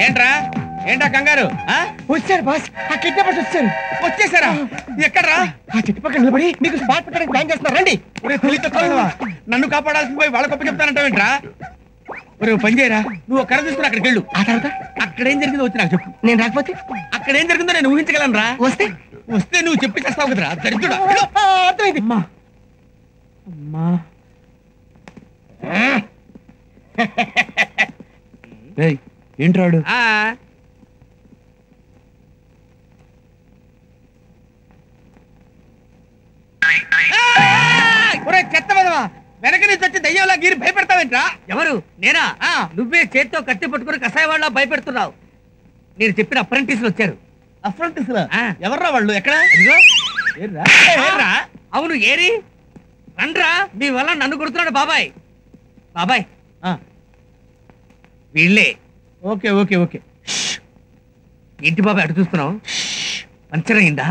ఏంట్రా ఏంటా కంగారు? వచ్చారు బాస్, ఆ కిడ్నాపర్స్ వచ్చారు. వచ్చేసారా? ఎక్కడ్రా? ఆ చెట్టు పక్కన నిలబడి మీకు స్పాట్ పెట్టడానికి ప్లాన్ చేస్తున్నారు. రండి. నన్ను కాపాడాల్సింది పోయి వాళ్ళ గొప్ప చెప్తానంటావేంట్రా? ఒరే పని చేయరా, నువ్వు కర్ర తీసుకుని అక్కడికి వెళ్ళు. ఆ తర్వాత అక్కడేం జరిగిందో వచ్చి నాకు చెప్పు. నేను రాకపోతే అక్కడేం జరిగిందో నేను ఊహించగలను రా. వస్తే నువ్వు చెప్పి చేస్తావు కదరా దరిద్రుడా. అర్థమైంది. అమ్మా అమ్మా ఏంట్రాడు? చెత్త వదవా, వెనక నుంచి వచ్చి దయ్యంలా గీరి భయపెడతావేంట్రా? ఎవరు? నేనా? నువ్వే చేత్తో కత్తి పట్టుకుని కషాయ వాళ్ళ భయపెడుతున్నావు. నేను చెప్పిన అప్రెంటిస్లు వచ్చారు. అప్రెంటిస్ ఎవర్రా వాళ్ళు? ఎక్కడ? అవును, ఏరి రండ్రా. మీ వల్ల నన్ను కొడుతున్నాడు బాబాయ్. బాబాయ్ వీళ్ళే. Okay okay okay. ఏంటి బాబాయ్ అటు చూస్తున్నావు? పంచర్ అయిందా?